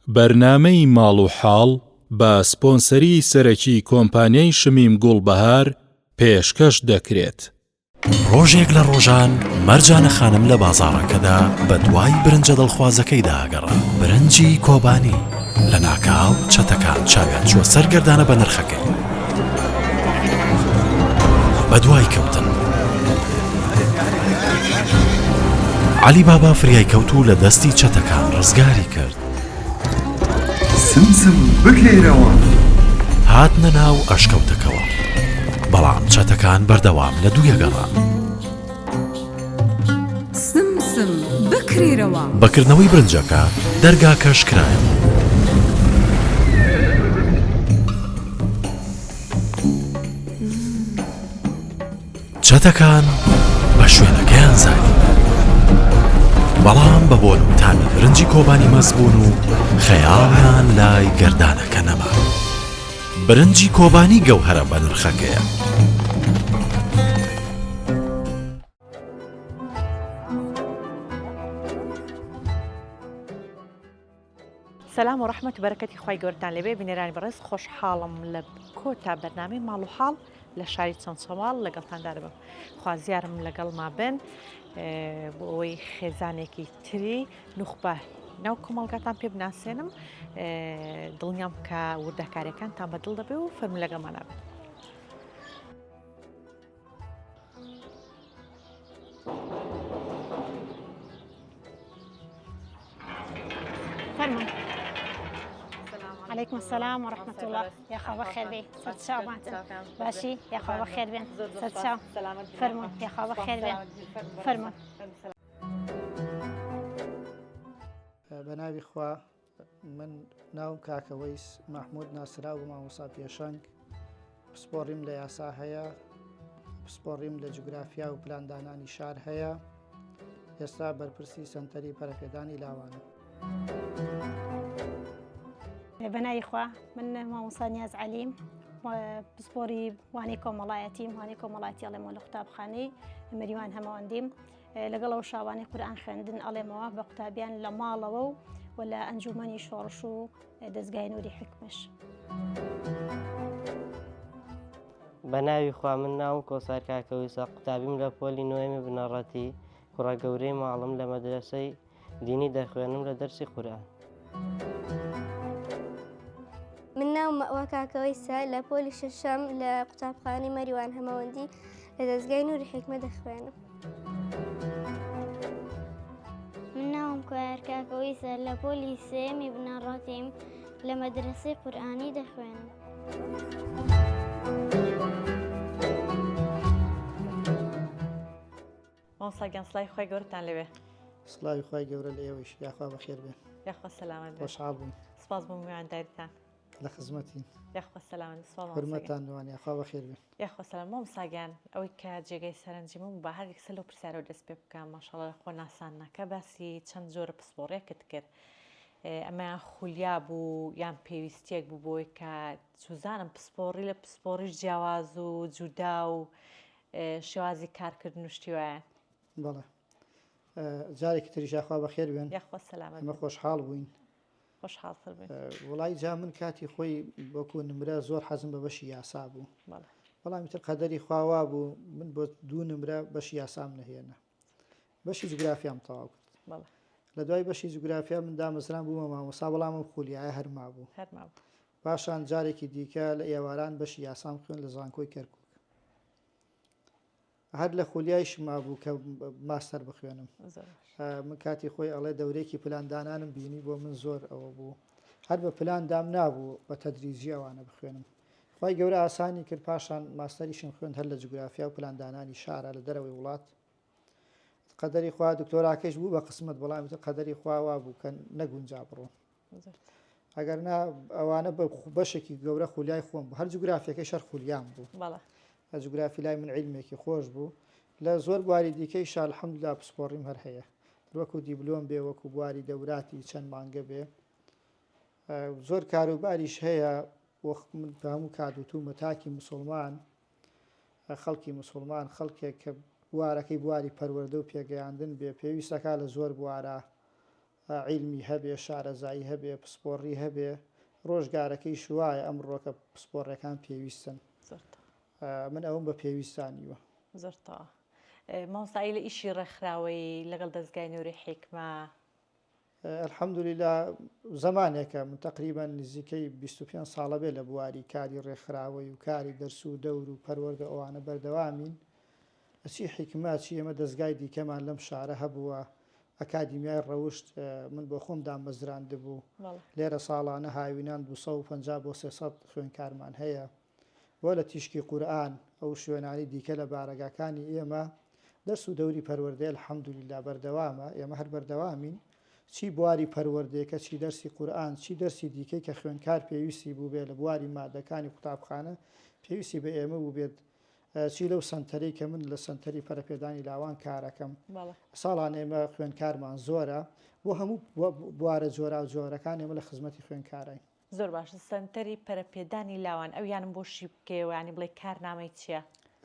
بەرنامەی ماڵ و حاڵ بە سپۆنسەری سەرەکی کۆمپانیای شمیم گوڵبەهار پێشکەش دەکرێت. ڕۆژێک لە ڕۆژان مەرجانە خانم لە بازاڕەکەدا بە دوای برنجە دڵخوازەکەی داگەڕا. برنجی کۆبانی لە ناکاو چەتەکان چاویان چووە سەرگەردانە بە نرخەکەی. بە دوای کەوتن عەلی بابا فریای کەوت و لە دەستی چەتەکان ڕزگاری کرد. سمسم بکەیرەوە. هاتنە ناو ئەشکەوتەکەوە، بەڵام چەتەکان بەردەوام لە دوویە گەڕان. سمسم بکرێرەوە. بەکردنەوەی برنجەکە دەرگا کەش کرایەوە. چەتەکان بە شوێنەکەیان زانی، بەڵام بە بۆن و تامی برنجی کۆبانی مەزبوون و خەیاڵیان لای گەردانەکە نەما. برنجی کۆبانی گەوهرە بە نرخەکەیە. سلام و ڕەحمەت و بەرەکەتی خوای گەورەتان لەبێ. بینەرانی بەڕێز خۆشحاڵم لە کۆتا بەرنامەی ماڵ و حاڵ لە شاری چەنسەواڵ لەگەڵتاندا دەبم. خوازیارم لەگەڵما بن بۆ ئەوەی خێزانێکی تری نوخبە ناو کۆمەڵگاتان پێ بناسێنم. دڵنیام کە وردەکاریەکانتان بەدڵ دەبێ و فەرمو لەگەڵمانە بن. فەرمووی. عليكم السلام ورحمة الله. يا خبر خير بي ست شاو ماتن باشي. يا خبر خير بين ست شاو فرمون. يا خبر خير بين فرمون. بەناوی خوا من ناوم کاکە وەیس محمود ناسراو بە مامۆستا پێشەنگ. پسپۆڕیم لە یاسا هەیە، پسپۆڕیم لە جوگرافیا و پلاندانانی شار هەیە. ئێستا بەرپرسی سەنتەری پەرەپێدانی لاوانە. بناي إخوة من مامۆستا نیاز علیم پسپۆری وانەی کۆمەڵایەتیم، وانەی کۆمەڵایەتی ئەڵێمەوە لە قوتابخانەی مەریوان هەمەوەندیم. لەگەڵەوە شاوانەی قورئان خوێندن ئەڵێمەوە بە قوتابیان لە ماڵەوە و لە ئەنجومەنی شۆڕش و دەستگای نووری حکمش. بەناوی خوا من ناوم کۆسار کاکەویسە، قوتابیم لە پۆلی نوێمی بنەڕەتی، کوڕە گەورەی ماڵم لە مەدرسەی دینی دەخوێنم لە دەرسی قورئان. من ناوم مەوە کاکەویسە، لە پۆلی شەشەم لە قوتابخانەی مەریوان هەمەوەندی لە دەستگای نووری حکمە دەخوێنم. من ناوم کوار کاکەویسە، لە پۆلی سێمی بنەڕەتیم لە مەدرسەی قورئانی دەخوێنم. مامۆستا گیان سڵاوی خوای گەورەتان لەوێ. سڵاوی خوای گەورە لە ئێوەش. یاخوا بەخێر بێ. یاخوا سەلامەت بێ. خۆشحاڵ بووین. سپاس بۆ میوانداریتان. لە خزمەتین. یاخوا سەلامەت. حورمەتان دوان. یاخوا بەخێر بێ. یاخوا سەلام. مامۆستا گیان ئەوەی کە جێگەی سەرنجیمە بوو بە هەر یەکسە لەو پرسیارەوە دەست پێ بکەم. ماشەڵڵا لە خۆ ناساننەکە باسی چەند جۆرە پسپۆڕێکت کرد. ئەمەیان خولیا بوو یان پێویستیەک بوو بۆی کە سوزانم پسپۆڕی لە پسپۆڕیش جیاواز و جودا و شێوازی کارکردن و شتی وایە. بەڵێ جارێکی تریش یاخوا بەخێر بێن. یاخوا سەلامەت. ئەمە خۆشحاڵ بووین. خۆشحاڵتر بێن. وڵای جا من کاتی خۆی وەکو نمرە زۆر حەزم بە بەشی یاسا بوو. بەڵام تر قەدەری خواوا بوو من بۆ 2 نمرە بەشی یاسام نەهێنا. بەشی جوگرافیام تەواو کرد. لە دوای بەشی جوگرافیا من دامەزران بوومە مامۆستا، بەڵام ئەم خولیایە هەرما بوو. پاشان جارێکی دیکە لە ئێواران بەشی یاسام خوێن لە زانکۆی کەرکووک. هەر لە خولیایشما بوو کە ماستەر بخوێنم. من کاتی خۆی ئەڵێ دەورێکی پلاندانانم بینی بۆ من زۆر ئەوە بوو. هەر بە پلان دام نابوو بە تەدریجی ئەوانە بخوێنم. خوای گەورە ئاسانی کرد. پاشان ماستەریشم خوێند هەر لە جوگرافیا و پلاندانانی شارە لە دەرەوەی وڵات. قەدەری خوا دکتۆراکەش بوو بە قسمت، بەڵام قەدەری خواوا بوو کە نەگونجا بڕۆ. ئەگەر نا ئەوانە بەشێکی گەورە خولیای خۆم بوو. هەر جوگرافیەکەی شەر خولیام بوو. جوگرافی لای من عیلمێکی خۆش بوو. لە زۆر بواری دیکەی شا الحەمدولیلا پسپۆڕیم هەر هەیە. وەکو دیبلۆم بێ، وەکو بواری دەوراتی چەند مانگە بێ. زۆر کاروباریش هەیە. من بە هەموو کادوتومە تاکی موسڵمان، خەڵکی موسڵمان خەڵکێک کە بوارەکەی بواری پەروەردە و پێگەیاندن بێ پێویستەکە لە زۆر بوارە عیلمی هەبێ شارەزایی هەبێ پسپۆڕی هەبێ ڕۆژگارەکەی شوایە ئەمڕۆکە پسپۆڕەکان پێویستن من ئەوم بە پێویستانیوە زۆرتا مامۆستایی لە ئیشی ڕێکخراوەی لەگەڵ دەستگای نوێی حیکمە الحەمدوللا زمانێکە من تقریبا نزیکەی 25 ساڵە بێ لە بواری کاری ڕێکخراوەی و کاری دەرس و دەور و پەروەردە ئەوانە بەردەوامین ئەچی حیکمە چی ئێمە دەستگای دیکەمان لەم شارە هەبووە ئەکادیمیای ڕەوشت من بۆ خۆم دامەزراند بوو لێرە ساڵانە هاوینان 250 بۆ 300 خوێنکارمان هەیە بۆ لە تیشکی قورئان ئەو شوێنانی دیکە لە بارەگاکانی ئێمە دەرس و دەوری پەروەردەی الحەمدوللا بەردەوامە ئێمە هەر بەردەوامین چی بواری پەروەردەیەکە چی دەرسی قورئان چی دەرسی دیکەی کە خوێنکار پێویستی بوو بێ لە بواری مادەکانی قوتابخانە پێویستی بە ئێمە بوو بێت چی لەو سنتەرەی کە من لە سنتەری پەرەپێدانی لاوان کارەکەم ساڵان ئێمە خوێنکارمان زۆرە بۆ هەموو بوارە جۆرا و جۆرەکان ئێمە لە خزمەتی خوێنکارین زۆر باشە سنتەری پەرەپێدانی لاوان ئەویانم بۆ شی بکەوانی بڵێ کارنامەی چییە؟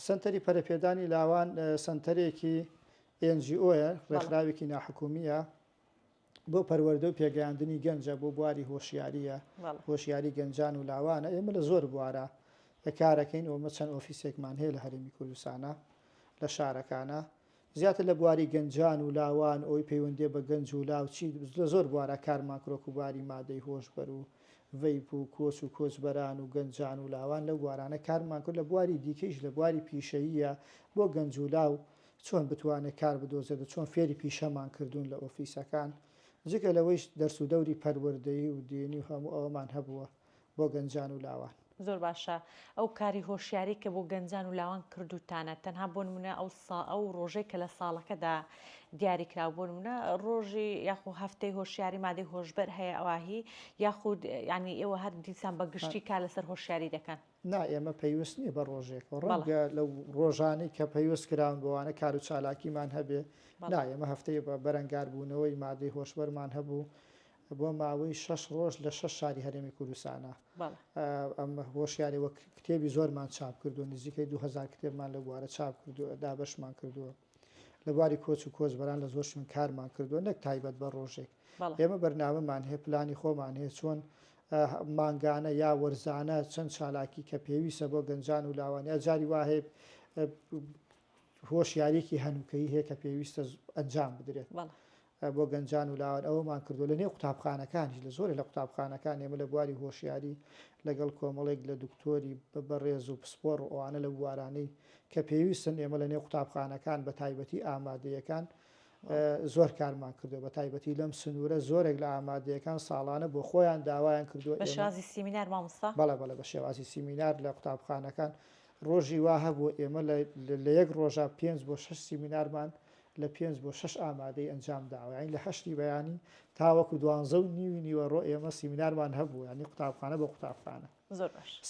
سنتەری پەرەپێدانی لاوان سنتەرێکی NGOە ڕێکخراوێکی ناحکومیە بۆ پەروەردە و پێگەیاندنی گەنجە بۆ بواری هۆشیاریە هۆشیاری گەنجان و لاوانە ئێمە لە زۆر بوارە کارەکەین ئەومە چەند ئۆفیسێکمان هەیە لە هەرێمی کوردستانە لە شارەکانە زیاتر لە بواری گەنجان و لاوان ئەوی پەیوەندێ بە گەنج و لاو چی لە زۆر بوارە کارمان کرۆک و بواری مادەی هۆشبەر و ڤەیپ و کۆچ و کۆچبەران و گەنجان و لاوان لەو بوارانە کارمان کرد لە بواری دیکەیش لە بواری پیشەییە بۆ گەنج و لاو چۆن بتوانێت کار بدۆزێت چۆن فێری پیشەمان کردوون لە ئۆفیسەکان جگە لەوەیش دەرس و دەوری پەروەردەیی و دێنی و هەموو ئەوەمان هەبووە بۆ گەنجان و لاوان زۆر باشە ئەو کاری هۆشیاری کە بۆ گەنجان و لاوان کردوتانە تەنها بۆ نمونە ئەو ڕۆژەی کە لە ساڵەکەدا دیاریکرا بۆ نمونە ڕۆژی یاخود هەفتەی هۆشیاری مادەی هۆشبەر هەیە ئەواهی یاخود ینی ئێوە هەر دیسان بە گشتی کار لەسەر هۆشیاری دەکەن نا ئێمە پەیوەست نییە بە ڕۆژێک ڕەنگە لەو ڕۆژانەی کە پەیوەست کراون بۆوانە کار و چالاکیمان هەبێ نا ئێمە هەفتەیە بە بەرەنگاربوونەوەی مادەی هۆشبەرمان هەبوو بۆ ماوەی 6 ڕۆژ لە 6 شاری هەرێمی کوردستانە ئەم هۆشیاری وەک کتێبی زۆرمان چاپ کردو نزیکەی 2000 کتێبمان لە بوارە چاپ کردو دابەشمان کردووە لە بواری کۆچ و کۆچبەران لە زۆر شوێن کارمان کردووە نەک تایبەت بە ڕۆژێک ئێمە بەرنامەمان هەیە پلانی خۆمان هەیە چۆن مانگانە یا وەرزانە چەند چالاکی کە پێویستە بۆ گەنجان و لاوانیا جاری وا هەیە هۆشیارێکی هەنووکەی هەیە کە پێویستە ئەنجام بدرێت بۆ گەنجان و لاوان ئەوەمان کردو لە نێو قوتابخانەکانیش لە زۆری لە قوتابخانەکان ئێمە لە بواری هۆشیاری لەگەڵ کۆمەڵێک لە دکتۆری بەڕێز و پسپۆڕ ئەوانە لە بوارانەی کە پێویستن ئێمە لە نێو قوتابخانەکان بە تایبەتی ئامادەیەکان زۆر کارمان کردو بە تایبەتی لەم سنوورە زۆرێک لە ئامادەیەکان ساڵانە بۆ خۆیان داوایان کردووە بە شێوازی سیمینار مامۆستا بەڵێ بە شێوازی سیمینار لە قوتابخانەکان ڕۆژی وا هەبوو ئێمە لە یەک ڕۆژە 5 بۆ 6 سیمینارمان لە 5 بۆ 6 ئامادەی ئەنجام داوایین لە 8 بەیانی تاوەکو 12 نیوە ڕۆ ئێمە سیمینارمان هەبوو ینی قوتابخانە بە قوتابخانە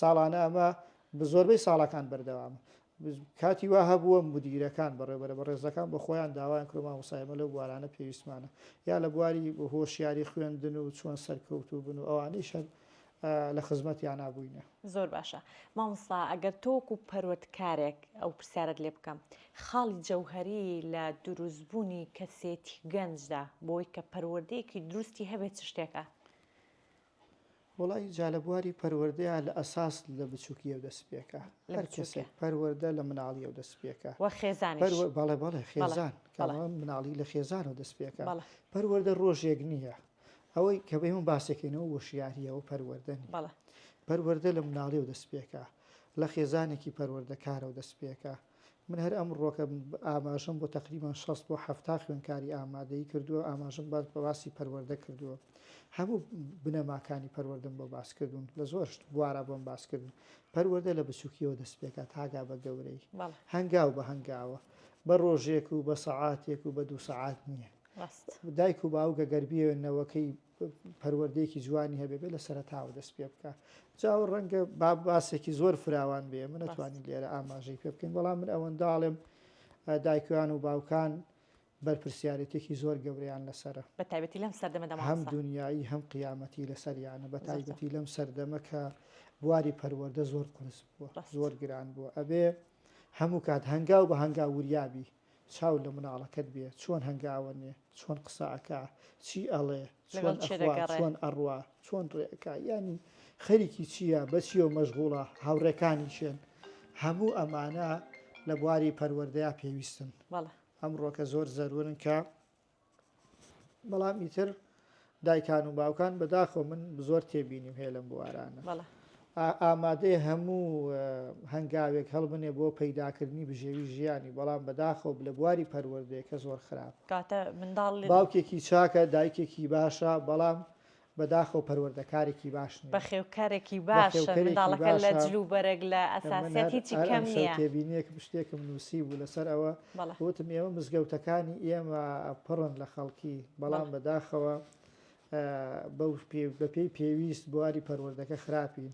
ساڵانە ئەمە بە زۆربەی ساڵەکان بەردەوامە کاتی وا هەبووە مدیرەکان بەڕێوەرە بە ڕێزەکان بە خۆیان داوایان کردمان وسایمە لەو بوارانە پێویستمانە یا لە بواری هۆشیاری خوێندن و چۆن سەرکەوتوو بن و ئەوانەیش لە خزمەتیان نابووینە زۆر باشە مامۆستا ئەگەر تۆکو پەروەردکارێک ئەو پرسیارت لێ بکەم خاڵی جەوهەری لە دروستبوونی کەسێتی گەنجدا بۆی کە پەروەردەیەکی دروستی هەبێت چ شتێکە وڵی جالەبواری پەروەردەیە لە ئەساس لە بچووکی ئەو دەست پێکە هەر کەسێک پەروەردە لە مناڵی ئەو دەست پێکە وە خێزانیش بەڵێ خێزان مناڵی لە خێزان و دەست پێکە پەروەردە ڕۆژێک نییە ئەوەی کە بەی من باسێکینەوە وشیاریەوە پەروەردەنی پەروەردە لە مناڵی و دەست پێکە لە خێزانێکی پەروەردەکارە و دەست پێکە من هەر ئەم ڕۆکە ئاماژەم بۆ تقریبان 6 بۆ 7 خوێنکاری ئامادەی کردووە ئاماژەم بە باسی پەروەردە کردووە هەموو بنەماکانی پەروەردەم بۆ باسکردون لە زۆر بوارە بۆم باسکردن پەروەردە لە بچووکیەوە دەست پێکە تاگا بە گەورەی هەنگاو بە هەنگاوە بە ڕۆژێک و بە سەعاتێک و بە 2 سەعات نییە دایک و باوکە گەربیێنەوەکەی پەروەردەیەکی جوانی هەبێ بێ لە سەرتاوە دەست پێ بکە جاوە ڕەنگە باسێکی زۆر فراوان بێ من نتوانین لێرە ئاماژەی پێ بکەین بەڵام من ئەوەنداڵێم دایکیان و باوکان بەرپرسیارەتێکی زۆر گەورەیان لەسرە بە تایبەتی لەم سەردەمەدا هەم دنیایی هەم قیامەتی لەسەریانە بە تایبەتی لەم سەردەمە کە بواری پەروەردە زۆر قرس بووە زۆر گران بووە ئەبێ هەموو کات هەنگاو بە هەنگاو وریابی چاو لە مناڵەکەت بێ چۆن هەنگاوە نیە چۆن قساکە چی ئەڵێ لەگەڵ چۆن ئەڕوا چۆن ڕێەکە ینی خەریکی چییە بەچیەوە مەشغوڵە هاوڕێکانی چێن هەموو ئەمانە لە بواری پەروەردەیە پێویستن ئەمڕۆکە زۆر زەرورن کە بەڵام ئیتر دایکان و باوکان بەداخۆ من زۆر تێبینیم هەیە لەم بوارانە ئامادەی هەموو هەنگاوێک هەڵبنێ بۆ پەیداکردنی بژێوی ژیانی بەڵام بەداخۆ لە بواری پەروەردەیەکە زۆر خراپ باوکێکی چاکە دایکێکی باشە بەڵام بەداخۆ پەروەردەکارێکی باش بەخێوکارێکی باشە منداڵەکە لە جلوبەرێک لە ئەساسیەت هیچی کەم نییە تێبینیەک شتێکم نووسی بوو لەسەر ئەوە وتم ئێمە مزگەوتەکانی ئێمە پڕن لە خەڵکی بەڵام بەداخەوە بەپێی پێویست بواری پەروەردەکە خراپین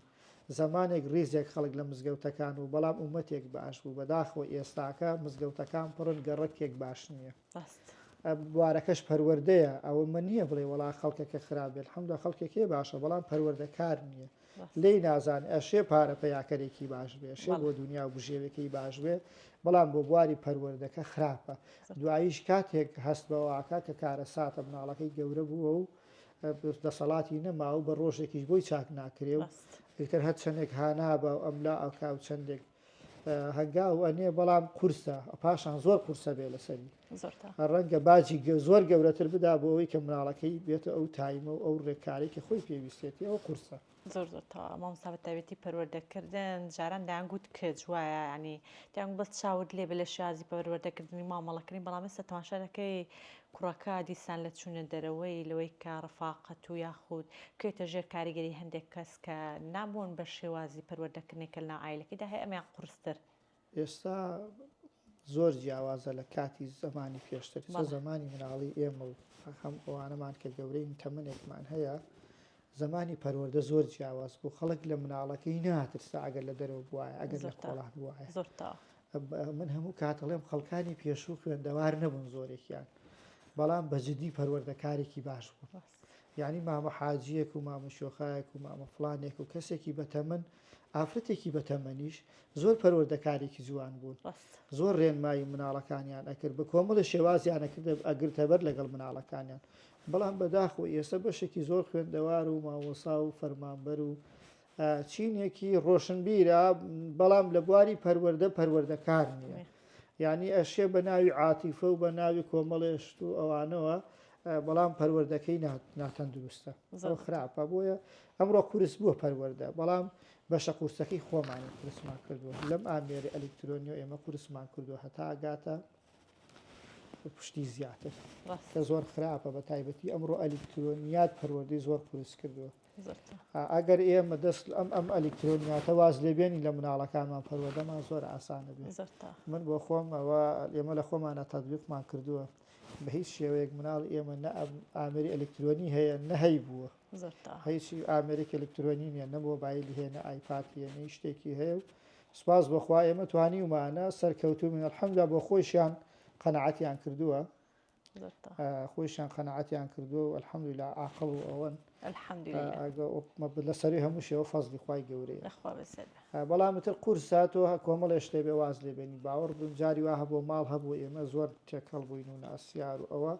زمانێک ڕیزێک خەڵک لە مزگەوتەکان و بەڵام ئومەتێک باش بوو بەداخۆ ئێستاکە مزگەوتەکان پڕن گەڕەکێک باش نییە بوارەکەش پەروەردەیە ئەوە من نییە بڵێ وڵا خەڵکەکە خراپێت هەمدا خەڵکێکێ باشە بەڵام پەروەردەکار نییە لی نازانێ ئەشێ پارە پەیاکەرێکی باش بێ شێ بۆ دنیا و بژێوێکی باش بێ بەڵام بۆ بواری پەروەردەکە خراپە دواییش کاتێک هەست بەواکە کە کارە ساتە مناڵەکەی گەورە بووە و دەسەڵاتی نەما و بە ڕۆژێکیش بۆی چاک ناکرێ و ئیتر هەر چەندێک هانابە و ئەملا ئەوکا و چەندێک هەنگا و ئەنێ بەڵام قورسە پاشان زۆر قورسە بێ لەسەری ڕەنگە باجی زۆر گەورەتر بدا بۆ ئەوەی کە مناڵەکەی بێتە ئەو تایمە و ئەو ڕێکاری کە خۆی پێویستێتی ئەوە قورسە زۆر مامۆستا بەتایبەتی پەروەردەکردن جاران دەیانگوت کە جوایە ینی دەیانگوت بەس چاود لێ بە لە شازی پەروەردەکردنی مامەڵەکردنی بەڵام ئێستا تەماشارەکەی کوڕەکە دیسان لە چوونە دەرەوەی لەوەی کە ڕفاقەت و یاخود بکەوێتە ژێر کاریگەری هەندێک کەس کە نابوون بە شێوازی پەروەردەکردنێکە لە ئایلەکەیدا هەیە ئەمیان قورستر ئێستا زۆر جیاوازە لە کاتی زمانی پێشتر زمانی مناڵی ئێمە و هەم ئەوانەمان کە گەورەی تەمەنێکمان هەیە زمانی پەروەردە زۆر جیاواز بوو خەڵک لە مناڵەکەی ناترسا ئەگەر لە دەرەوە بواە ئەگەر لە کۆڵان وایە من هەموو کاتەڵێم خەڵکانی پێشوو خوێندەوار نەبوون زۆرێکیان بەڵام بەجددی پەروەردەکارێکی باش بوو یعنی مامە حاجیەک و مامە شۆخایەک و مامە فڵانێک و کەسێکی بەتەمەن ئافرەتێکی بەتەمەنیش زۆر پەروەردەکارێکی جوان بوون زۆر ڕێنمایی مناڵەکانیان ئەکرد بە کۆمەڵە شێوازیانەکرد ئەگرتەبەر لەگەڵ مناڵەکانیان بەڵام بەداخۆ ئێستا بەشێکی زۆر خوێندەوار و مامۆسا و فەرمانبەر و چینێکی ڕۆشنبیرە بەڵام لە بواری پەروەردەکار نییە یعنی ئەشێ بە ناوی عاتیفە و بە ناوی کۆمەڵێشت و ئەوانەوە بەڵام پەروەردەکەی ناتەندروستە زۆر خراپە بۆیە ئەمڕۆ کورس بووە پەروەردە بەڵام بەشە قورسەکەی خۆمانی کورسمان کردووە لەم ئامێری ئەلکترۆنی و ئێمە کورسمان کردووە هەتا ئاگاتە پشتی زیاتر کە زۆر خراپە بە تایبەتی ئەمڕۆ ئەلکترۆنیات پەروەردەی زۆر کورس کردووە ئەگەر ئێمە دەست ئەم ئەلکترۆنیاتە واز لێبێنی لە مناڵەکانمان پەروەردەمان زۆر ئاسانە بێت من بۆ خۆم ئەوە ئێمە لە خۆمانە تەطبیقمان کردووە بە هیچ شێوەیەک مناڵ ئێمە نە ئامێری ئەلکترۆنی هەیە نەهەی بووە هیچی ئامێریک ئەلکترۆنی نیە نە مۆبایلی هەیە نە ئایپاتی نە شتێکی هەیە و سپاس بەخوا ئێمە توانیمانە سەرکەوتو من الحەمدوللا بۆ خۆشیان قەنەعەتیان کردووە خۆشیان قەنەعەتیان کردووە و الحەمدوللا عاقڵ و ئەوەن لەسەری هەموو شێوە فەزلی خوای گەورەیە بەڵامتر قورساتەوە کۆمەڵێ شتێ بێ واز لێبێنی باوەڕ بن جاری وا هەبوو ماڵ هەبوو ئێمە زۆر تێکەڵ بووین و ناسیار و ئەوە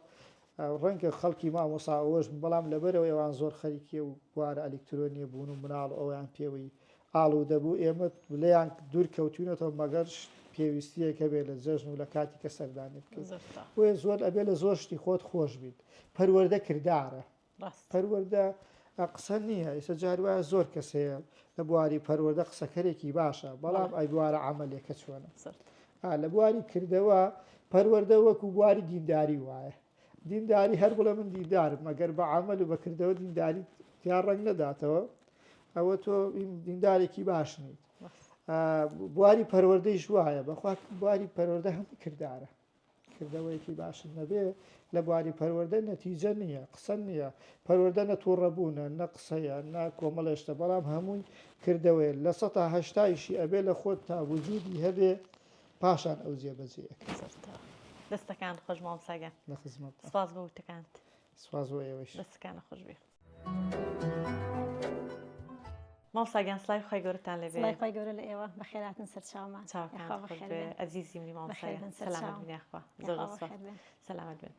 ڕەنگە خەڵکی مامۆسا ئەوەش بەڵام لەبەرەوە ئێوان زۆر خەریکیە و بوارە ئەلکترۆنیە بوون و مناڵ ئەویان پێوەی ئاڵ و دەبوو ئێمە لێیان دوور کەوتوینەوە مەگەر پێویستیەکە بێ لە جەژن و لە کاتی کە سەردانی بکەیت بۆیە زۆر ئەبێ لە زۆر شتی خۆت خۆش بیت پەروەردە کردارە پەروەردە قسە نییە ئێستا جار وایە زۆر کەس هەیە لە بواری پەروەردە قسەکەرێکی باشە بەڵام ئەی بوارە عەمەلێکە چۆنە لە بواری کردەوە پەروەردە وەکو بواری دینداری وایە دینداری هەر بڵێ من دیندارم مەگەر بە عەمەل و بەکردەوە دینداری یا ڕەنگ نەداتەوە ئەوە تۆ دیندارێکی باش نیت بواری پەروەردەیش وایە بەخوا بواری پەروەردە هەموو کردارە کردەوەیەکی باشن نەبێ لە بواری پەروەردە نەتیجە نییە قسە نییە پەروەردە نە تووڕەبوونە نە قسەیە نا کۆمەڵێشتە بەڵام هەمووی کردەوەی لە 1970 ئەبێ لە خۆت تا وجودی هەبێ پاشان ئەو جێبەجێیەکە دەستەکان خۆش مامۆستاگەن لە خزمەت سپاس بۆ وتەکانت سپاس بۆ ئێوەش دەستەکانە خۆش بێ مامۆستاگیان سڵای خۆی گەورەتان لەبێ خۆی گەورە لە ئێوە بەخێراتن سەرچاومان ئەزیزی منی مامۆستاگیان سەلامەت بن یاخوا زۆر سەلامەت بن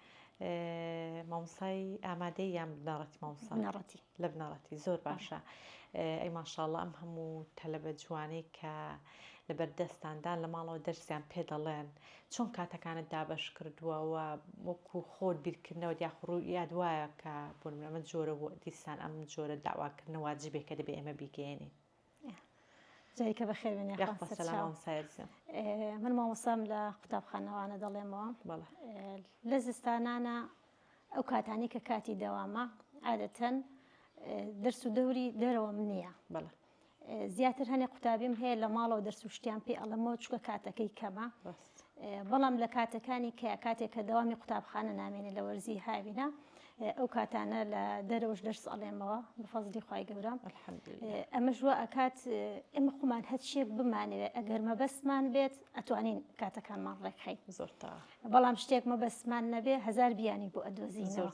مامۆسای ئامادەی یان بنەڕەتی مامۆسا بنەڕەتی لە بنەڕەتی زۆر باشە ئەی ماشاءڵڵا ئەم هەموو تەلەبە جوانەی کە لەبەردەستاندان لە ماڵەوە دەرسیان پێ دەڵێن چۆن کاتەکانت دابەش کردووەوە وەکو خۆت بیرکردنەوە دیاخڕوو یاد وایە کە بۆ ئەمە جۆرە دیسان ئەم جۆرە داواکردنەوە واجبێک کە دەبێ ئێمە بیگەێنین جاریکە بەخێر بێنێ من مامۆسام لە قوتابخانەوانە دەڵێمەوە لە زستانانە ئەو کاتانی کە کاتی دەوامە عادەتەن دەرس و دەوری دەرەوە من نییە زیاتر هەنێ قوتابیم هەیە لە ماڵەوە دەرس و شتیان پێ ئەڵەمەوە چکە کاتەکەی کەمە بەڵام لە کاتەکانی کە کاتێک کە دەوامی قوتابخانە نامێنێ لە وەرزی هاوینە ئەو کاتانە لە دەرەوەش دەرس ئەڵێمەوە بەفەزلی خوای گەورە ئەمەش وە ئەکات ئێمە خۆمان هەر شتێک بمانەوێت ئەگەر مەبەستمان بێت ئەتوانین کاتەکانمان ڕێکخەین بەڵام شتێک مەبەستمان نەبێ هەزار بیانی بۆ ئەدۆزینەوە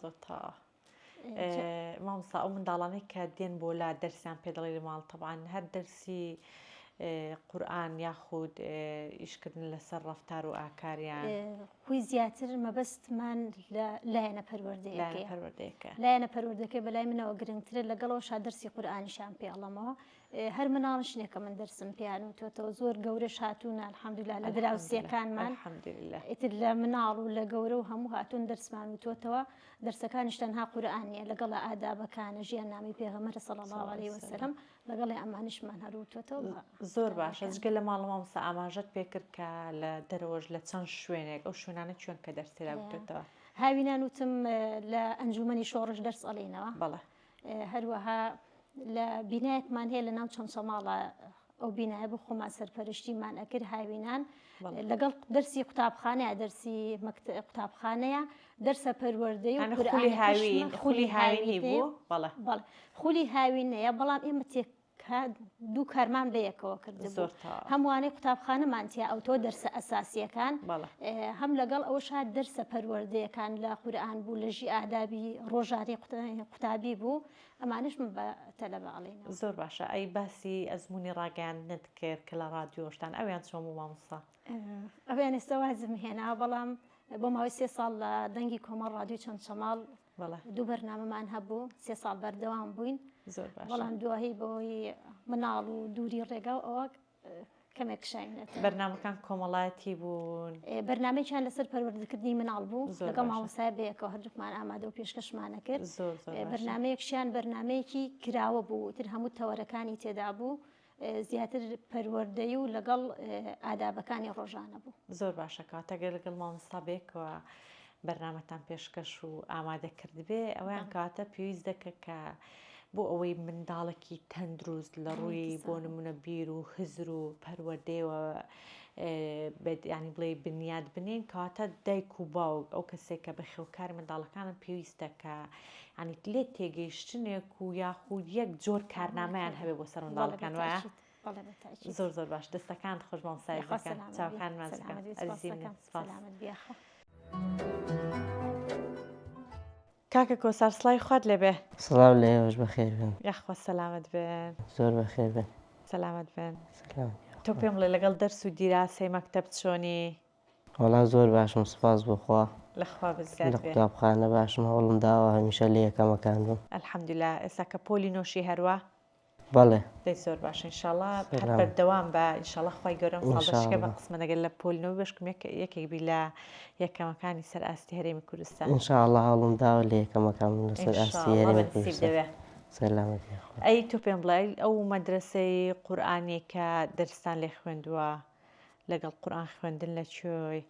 مامۆستا ئەو منداڵانەی کە دێن بۆ لا دەرسیان پێ دەڵێ لە ماڵ تەبعاً هەر دەرسی قورئان یاخود ئیشکردن لەسەر ڕەفتار و ئاکاریان خۆی زیاتر مەبەستمان لایەنە پەروەردەیەەکە لایەنە پەروەردەکەی بەلای منەوە گرنگترە لەگەڵەوە دەرسی قورئانیشان پێ ئەڵەمەوە هەر مناڵ شنێکە من دەرسم پێیان و تۆتەوە زۆر گەورەش هاتوونە الحەمدوللا لە دراوسێکانمان ئیتر لە مناڵ و لە گەورە و هەموو هاتوون دەرسمان و تۆتەوە دەرسەکانیش تەنها قورئانیە لەگەڵ ئادابەکانە ژیان نامی پێغەمبەر صلی الله علیه وسلم لەگەڵی ئەمانیشمان هەروتۆتەوە زۆر باشە جگە لە ماڵ مامۆستا ئاماژەت پێکرد کە لە دەرەوەش لە چەند شوێنێک ئەو شوێنانە چۆن کە دەرسێرا بکرێتەوە هاوینان وتم لە ئەنجومەنی شۆڕش دەرس ئەڵێنەوە بەڵێ هەروەها لە بینایەکمان هەیە لە ناو چەند سەماڵە ئەو بینایە بۆ خۆمان سەرپەرشتیمان ئەکرد هاوینان لەگەڵ دەرسی قوتابخانەیە دەرسی قوتابخانەیە دەرسە پەروەردەی و خولی هاوینی بوو خولی هاوینەیە بەڵام ئێمە دوو کارمان بەیەکەوە کردبوو هەمووانەی قوتابخانەمانتیا ئەو تۆ دەرسە ئەساسیەکان هەم لەگەڵ ئەوە شاد دەرسە پەروەردەیەکان لە قورئان بوو لە ژی ئادابی ڕۆژاری قوتابی بوو ئەمانش من بە تەلەبە ئەڵێنەوە زۆر باشە ئەی باسی ئەزمموی ڕاگەیاندنت کرد کە لە رادیۆشتان ئەویان چۆن بوو مامۆستا ئەویان ئێستا وازم هێنا بەڵام بۆ ماوەی 3 ساڵ لە دەنگی کۆمەڵ رادیۆ چەند شەماڵ دوو بەرنامەمان هەبوو 3 ساڵ بەردەوام بووین بەڵام دوایی بۆی مناڵ و دووری ڕێگا و ئەوە کەمێک شاینێت بەرنامەکان کۆمەڵایەتی بوون بەرنامەیان لەسەر پەروەردەکردنی مناڵ بوو لەگەڵ مامۆستای بەیەکەوە هەردووکمان ئامادە و پێشکەشمانە کرد بەرنامەیەکشیان بەرنامەیەکی کراوە بوو تر هەموو تەوەرەکانی تێدا بوو زیاتر پەروەردەی و لەگەڵ ئادابەکانی ڕۆژانە بوو زۆر باشە کاتەگە لەگەڵ مامۆستا بێکەوە بەرنامەتان پێشکەش و ئامادە کردبێ ئەویان کاتە پێویست دەکە کە بۆ ئەوەی منداڵێکی تەندروست لە ڕووی بۆ نمونە بیر و هزر و پەروەردەیەوە ینی بڵێ بنیاد بنین کاتە دایک و باوک ئەو کەسێک کە بەخێوکاری منداڵەکانم پێویستە کە ینی لێت تێگەیشتنێک و یاخود یەک جۆر کارنامەیان هەبێ بۆ سەر منداڵەکان وایە زۆر زۆر باش دەستەکان خۆش مامۆستایەکەن چاوەکان مازەکەن ئەرزیمە کاکە کۆسار سڵای خوات لێبێ سڵاو لێوەش بەخێر بن یاخوا سەلامت بن زۆر بەخێر بن سەلامت بن تۆ پێم بڵێ لەگەڵ دەرس و دیراسی مەکتەب چۆنی وەڵا زۆر باشم سوپاس بخوا لەخوا بزگات لە قوتابخانە باشم هەوڵم داوە هەمیشە لێ یەکەمەکان بم ئەلحەمدولیلا ئێستا کە پۆلی نۆشی هەروە بەڵێ دەی زۆر باش ئینشاڵڵا هەر بەردەوام بە ئینشاڵڵا خوای گەورەم ساڵدەشکە بە قسمە دەگەل لە پۆلینەوە بشکم یەکێک بی لە یەکەمەکانی سەر ئاستی هەرێمی کوردستان ئینشاڵڵا هەوڵم داوە لە یەکەمەکان لەسەر ئاستی هەرێمی کوردستان سەلامەتی ئەی تۆ پێم بڵێ ئەو مەدرسەی قورئانی کە دەرستان لێ خوێندووە لەگەڵ قورئان خوێندن لەکوێی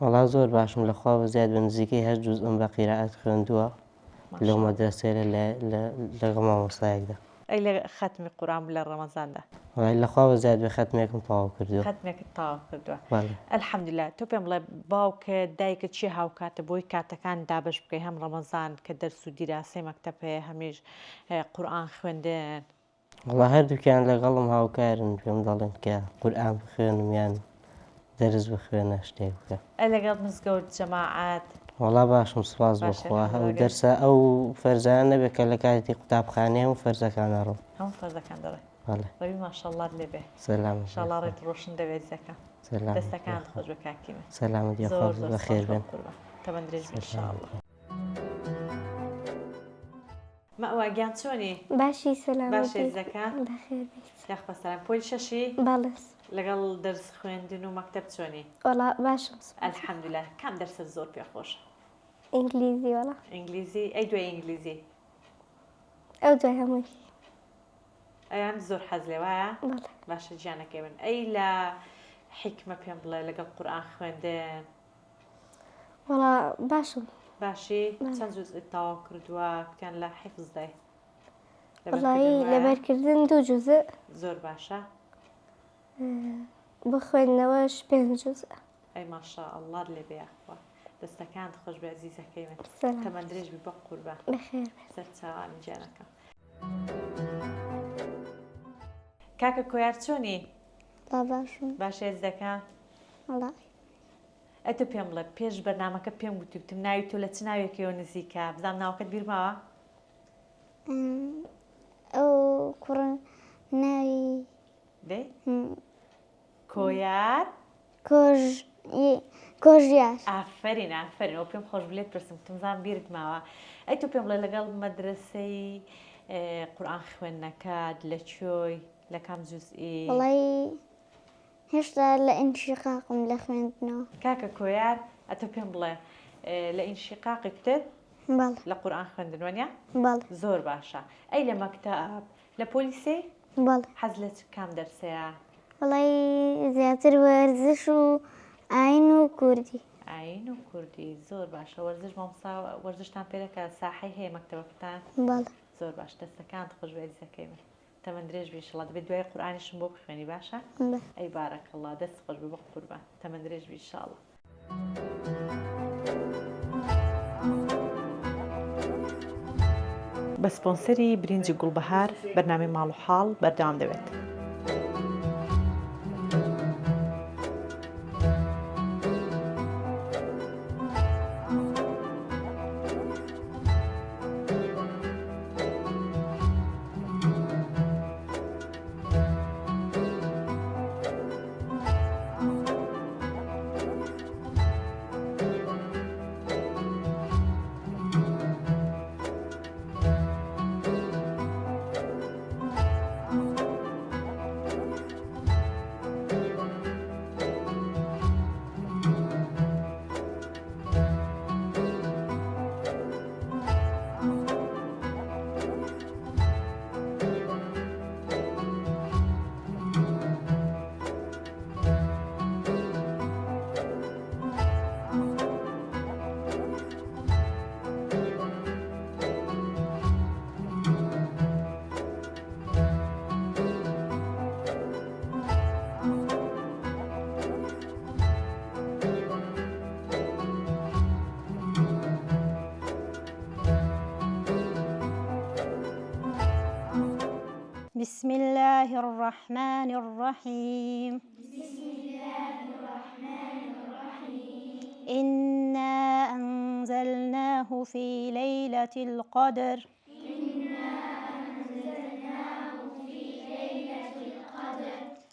وەڵا زۆر باشم لەخوا بەزیاد بە نزیکەی هەر جوزئم بە قیرائەت خوێندووە لەو مەدرسەیە لەگەڵ مامۆستایەکدا ئەی لە ختمی قورئان لە ڕەمەزاندا لەخوا بەزیاد بە ختمێکم تەواو کردووە ختمێکت تەواو کردووە ئەلحەمدولیلا تۆ پێم بڵێ باوکت دایکت چی هاوکاتە بۆی کاتەکان دابش بکەی هەم ڕەمەزان کە دەرس و دیراسی مەکتەب هەیە هەمیش قورئان خوێندن وەڵا هەردووکیان لەگەڵم هاوکارن پێم دەڵێن کە قورئان بخوێنم یان دەرس بخوێنە شتێک بکە لەگەڵ مزگەوت جەماعەت وەڵا باشم سوپاس بخوا ئەو دەرسە ئەو فەرزانە نەبێت کە لە کاتی قوتابخانەیە و فەرزەکانە ڕۆ هەموو فەرزەکان دەڕێ ڕەوی ماشەڵڵات لێبێ سەلام ئینشاڵڵا ڕێت ڕۆشن دەوێت زەکە دەستەکانت خۆش بە کاکیمە سەلامەتی خۆش بەخێر بن تەمەندرێژ ئینشاڵڵا مەوەگیان چۆنی باشی سەلام باشە زەکە بەخێر یاخوا سەلام پۆلی شەشی باڵس لەگەڵ دەرس خوێندن و مەکتەب چۆنی وەڵا باشم ئەلحەمدوللا کام دەرسە زۆر پێخۆش ئینگلیزی وەڵا ئینگلیزی ئەی دوای ئینگلیزی ئەو دوای هەمووی ئەیان زۆر حەز لێ وایە بەڵێ باشە گیانەکەی من ئەی لە حیکمە پێم بڵێ لەگەڵ قورئان خوێندن وەڵا باشم باشی چەند جوز تاوا کردووە کتیان لە حیفز دای وەڵایی لەبەرکردن 2 جوزە زۆر باشە بۆ خوێندنەوەش 5 جوزە ئەی ماشا ئەڵڵا لێ بێخوا دەستەکان خۆش بە عزیزەکەی من سەلام تەمەندرێژ بی بە قوربە بەخێر سەر چاوانی جیانەکە کاکە کۆیار چۆنی با باشم باشە هێز دەکە وەڵا ئەتە پێم بڵێ پێش بەرنامەکە پێم گوتوتم ناوی تۆ لە چ ناوێکەوە نزیکە بزانام ناوەکەت بیرماوە ئەو کوڕە ناوی دێ کۆیار کۆژیار ئافرین ئافرین ئەو پێم خۆش بلێت پرسم تمزان بیرت ماوە ئەی تۆ پێم بڵێ لەگەڵ مەدرسەی قورئان خوێندنەکەت لەکوێی لە کام جوزئی وەڵی هێشتا لە ئینشقاقم لە خوێندنەوە کاکە کۆیار ئەتە پێم بڵێ لە ئینشقاقی کتت بەڵێ لە قورئان خوێندنوەنیا بەڵێ زۆر باشە ئەی لە مەکتەب لە پۆلیسی بەڵێ حەز لە کام دەرسەیە وەڵی زیاتر وەرزش و ئاین و کوردی ئاین و کوردی زۆر باشە وەرزش مامۆستا وەرزشتان پێرەکە ساحەی هەیە مەکتەبەکەتان بەڵێ زۆر باش دەستەکانت خۆش بە عزیزەکەی من تەمەندرێژ بی ئینشەڵا دەبێت دوای قورئانیشم بۆ بخوێنی باشە ئەی بارەکەڵڵا دەست خۆش بە قوربە تەمەندرێژ بی ئینشەڵا بە سپۆنسەری برنجی گوڵبەهار بەرنامەی ماڵ و حاڵ بەردەوام دەبێت. بسم الله الرحمن الرحيم إنا أنزلناه في ليلة القدر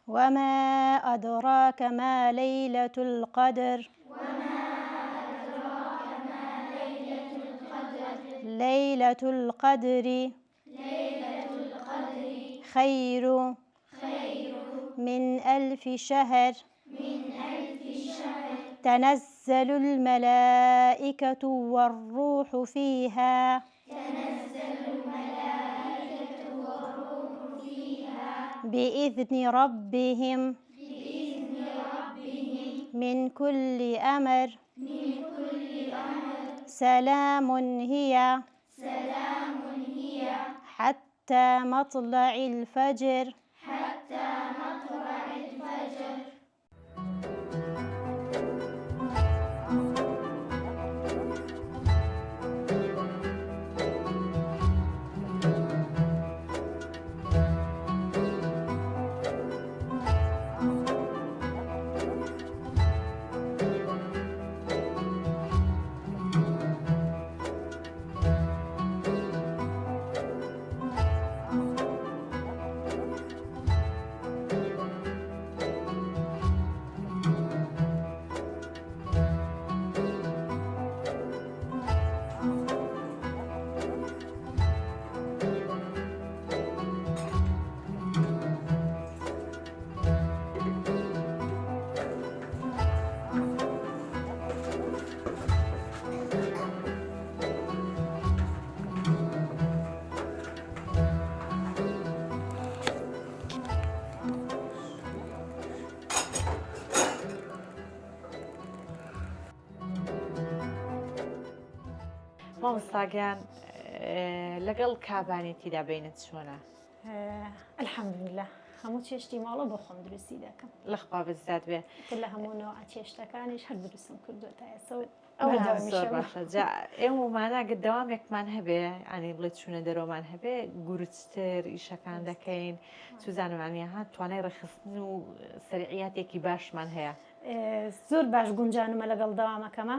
وما أدراك ما ليلة القدر ليلة القدر خير من 1000 شهر تنزل الملائكة والروح فيها بإذن ربهم من كل أمر سلام هي حتى مطلع الفجر مامۆستاگیان لەگەڵ کابانێتیدا بینت چۆنە؟ الحەمدولله هەموو چێشتی ماڵە بۆ خۆم دروستی دەکەم لە خوا بزات بێ لە هەموونەوە چێشتەکانیش هەر دروستم کردو تا ئێستا زۆر باشە ئێوە وماناگە دەوامێکمان هەبێ ئەنی بڵێ چوونە دەرۆمان هەبێ گورجتر ئیشەکان دەکەین سوزانمانە ها توانای ڕێخستن و سەرعیاتێکی باشمان هەیە زۆر باش گونجانمە لەگەڵ دەوامەکەمە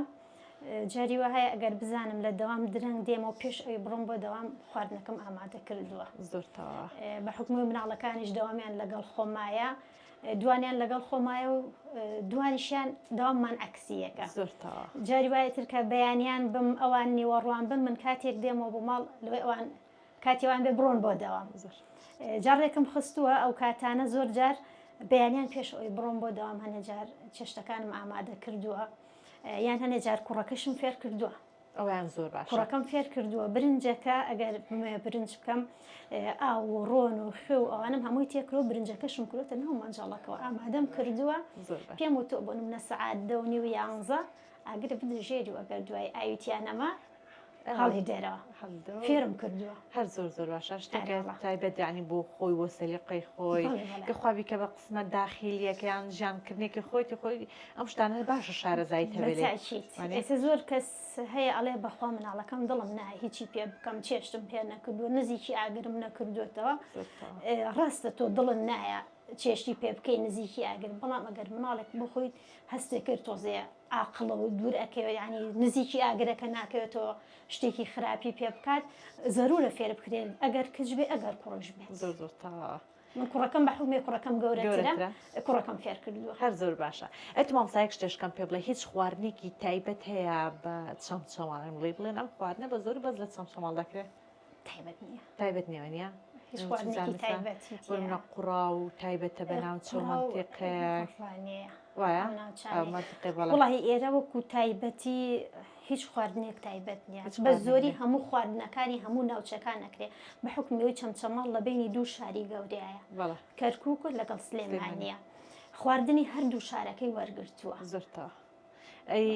جاری وە هەیە ئەگەر بزانم لە دەوام درەنگ دێمەوە پێش ئەوی بڕۆم بۆ دەوام خواردنەکەم ئامادە کردووە زۆرتەوە بە حکومی مناڵەکانیش دەوامیان لەگەڵ خۆمایە دوانیان لەگەڵ خۆمایە و دوانیشیان داواممان عکسیەکە زۆرتەوە جاری وایە ترکە بەیانیان بم ئەوان نیوەڕوان بن من کاتێک دێمەوە بۆ ماڵ لەوێ ئەوان کاتیوان بێ بڕۆن بۆ دەوام جارێکم خستووە ئەو کاتانە زۆر جار بەیانیان پێش ئەوی بڕۆم بۆ دەوام هەنێ جار چێشتەکانم ئامادە کردووە یان هەنێ جار کوڕەکەشم فێر کردووە ئەویان زۆر باش کوڕەکەم فێر کردووە برنجەکە ئەگەر برنج بکەم ئاو و ڕۆن و خێ و ئەوانم هەمووی تێکرۆ برنجەکەشم کردوتە ناو مەنجاڵەکەەوە ئامادەم کردووە پێم و تۆ بۆ منە سەعات 10:11 ئاگر بدژێری و ئەگەر دوای ئاویتیانەما هەڵی دێرەوە فێرم کردووە هەر زۆر زۆر باشە شتێکە تایبەت ینی بۆ خۆی وە سەلیقەی خۆی کە خوابی کە بە قسمە داخیلیەکەیان ژیانکردنێکی خۆی ئەم شتانە باشە شارەزایی ئێستا زۆر کەس هەیە ئەڵێ بەخوا مناڵەکەم دڵم نایە هیچی پێ بکەم چێشتم پێ نەکردووە نزیکی ئاگرم نەکردوێتەوە ڕاستە تۆ دڵن نایە چێشتی پێ بکەی نزیکی ئاگر بەڵام ئەگەر مناڵێک بخۆیت هەستێک کرد تۆزەیە عاقڵە و دوور ئەکەوێت ینی نزیکی ئاگرەکە ناکەوێتەوە شتێکی خراپی پێ بکات زەرورە فێر بکرێن ئەگەر کچ بێ ئەگەر کوڕژ بێت زۆر زۆر تا من کوڕەکەم بە حکومێ کوڕەکەم گەورەترە کوڕەکەم فێر کردووە هەر زۆر باشە ئەت مامۆستایەک شتێشکەم پێ بڵێ هیچ خواردنێکی تایبەت هەیە بە چەمچەماڵ بڵێ بڵێن ئەم خواردنە بە زۆر بەس لە چەمچەماڵ دەکرێت تایبەت نییە نیە هیچ قوڕا و تایبەتە بەناو چۆ منتیقەیە وڵی ئێرە وەکو تایبەتی هیچ خواردنێک تایبەت نیە بە زۆری هەموو خواردنەکانی هەموو ناوچەکان نەکرێت بە حکمیەوەی چەمچەماڵ لە بینی دوو شاری گەورەیە کەرکووک لەگەڵ سلێمانیە خواردنی هەردوو شارەکەی وەرگرتووە زۆرتەوە ئەی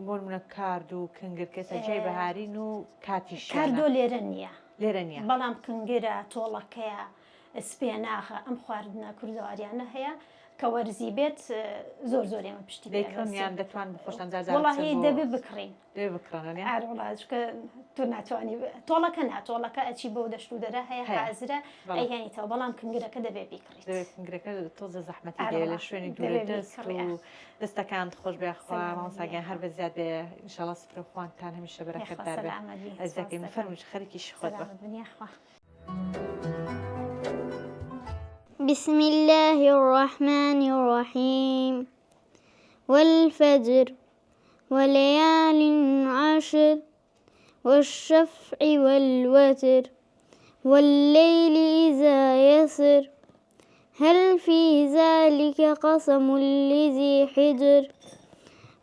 بۆنمونە کارد و کنگر کەسە جێی بەهارین و کاتیش کاردۆ لێرە نییە لێرە نییە بەڵام کنگرە تۆڵەکەیە سپێناخە ئەم خواردنە کوردەواریانە هەیە کە وەرزی بێت زۆر زۆر ئێمە پشتی دەیکڕیان دەتوان بخۆشتان وڵی دەبێ بکڕین بکڕێنکە تو ناتوانانی تۆڵەکە ناتۆڵەکە ئەچی بەو دەشت و دەرە هەیە حازرە ئەیهێنیتەوە بەڵام کنگرەکە دەبێ بیکڕیت کنگرەکە تۆزە زەحمەتی دێ لە شوێنی دوورە دەست و دەستەکان خۆش بێخوا مامۆستاگیان هەر بە زیاد بێ ئینشاڵڵا سفرە خوانتان هەمیشە بەرەکەتدار بێ ئەزەکەی مەفەرموش خەریکیش خۆت بە بسم الله الرحمن الرحيم والفجر وليال عشر والشفع والوتر والليل إذا يسر هل في ذلك قسم لذي حجر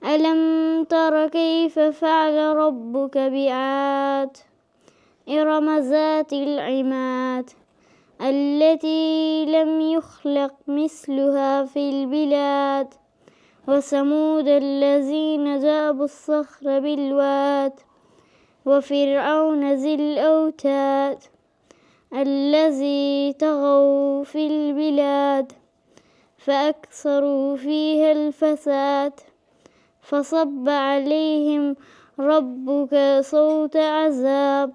ألم تر كيف فعل ربك بعاد إرم ذات العماد التي لم يخلق مثلها في البلاد وثمود الذين جابوا الصخر بالواد وفرعون ذي الأوتاد الذي طغوا في البلاد فأكثروا فيها الفساد فصب عليهم ربك صوت عذاب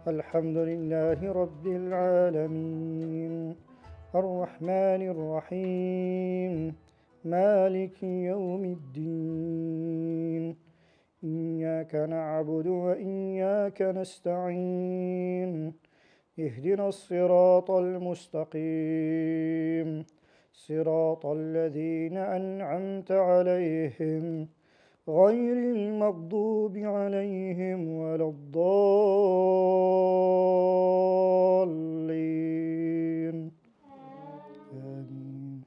الحمد لله رب العالمين الرحمن الرحيم مالك يوم الدين إياك نعبد وإياك نستعين اهدنا الصراط المستقيم صراط الذين أنعمت عليهم غير المغضوب عليهم ولا الضالين آمين.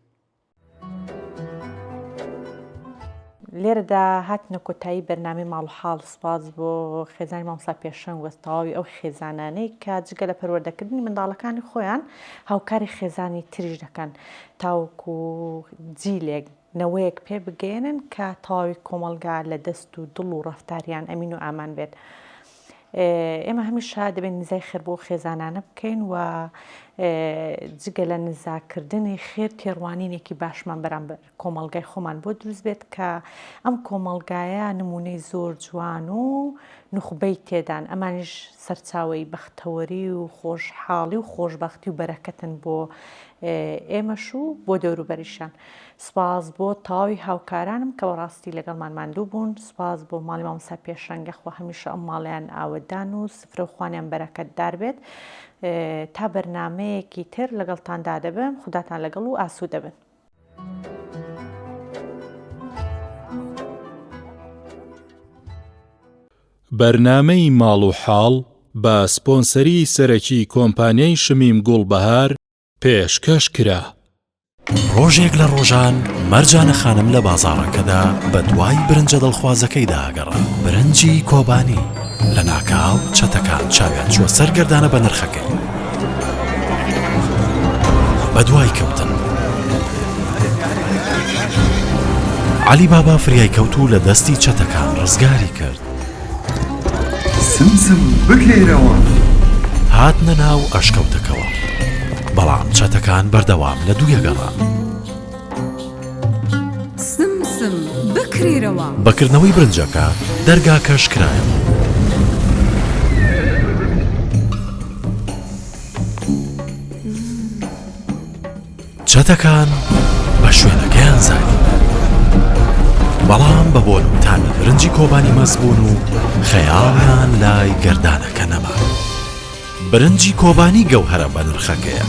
لێرەدا هاتنە کۆتایی بەرنامەی ماڵ و حاڵ. سپاس بۆ خێزانی مامۆستا پێشەنگ وەستەواوی ئەو خێزانانەی کە جگە لە پەروەردەکردنی منداڵەکانی خۆیان هاوکاری خێزانی تریش دەکەن تاوکو جیلێک نەوەیەک پێ بگەێنن کە تەواوی کۆمەلگا لە دەست و دڵ و ڕەفتاریان ئەمین و ئامان بێت. ئێمە هەمیشە دەبێت نزای خێر بۆ خێزانانە بکەین و جگە لە نزاکردنی خێر تێڕوانینێکی باشمان بەرامبەر کۆمەلگای خۆمان بۆ دروست بێت کە ئەم کۆمەلگایە نمونەی زۆر جوان و نوخبەی تێدان. ئەمانیش سەرچاوی بەختەوەری و خۆشحاڵی و خۆشبەختی و بەرەکەتن بۆ ئێمەش و بۆ دەوروبەریشان. سپاس بۆ تەواوی هاوکارانم کە بەڕاستی لەگەڵمان ماندوو بوون. سپاس بۆ ماڵی مامۆستا پێشەنگە خۆ هەمیشە ئەم ماڵیان ئاوەدان و سفرە و خوانیان بەرەکەتدار بێت. تا بەرنامەیەکی تر لەگەڵتاندا دەبم. خوداتان لەگەڵ و ئاسوود دەبن. بەرنامەی ماڵ و حاڵ بە سپۆنسەری سەرەکی کۆمپانیای شمیم گوڵبەهار پێشکەش کرا. ڕۆژێک لە ڕۆژان مەرجانە خانم لە بازاڕەکەدا بە دوای برنجە دڵخوازەکەیدا ئاگەڕا. برنجی کۆبانی لە ناکاو چەتەکان چاویان چوە سەرگەردانە بە نرخەکەی. بە دوای کەوتن علی بابا فریای کەوت و لە دەستی چەتەکان ڕزگاری کرد. سمسم بکەیرەوە. هاتنە ناو ئەشکەوتەکەوە، بەڵام چەتەکان بەردەوام لە دوویەگەڕان. سمسم بکرێرەوە. بەکردنەوەی برنجەکە دەرگاکەش کرایەوە. چەتەکان بە شوێنەکەیان زانی، بەڵام بە بۆنوتان برنجی کۆبانی مەزبوون و خەیاڵیان لای گەردانەکە نەما. برنجی کۆبانی گەوهرە بە نرخەکەیە.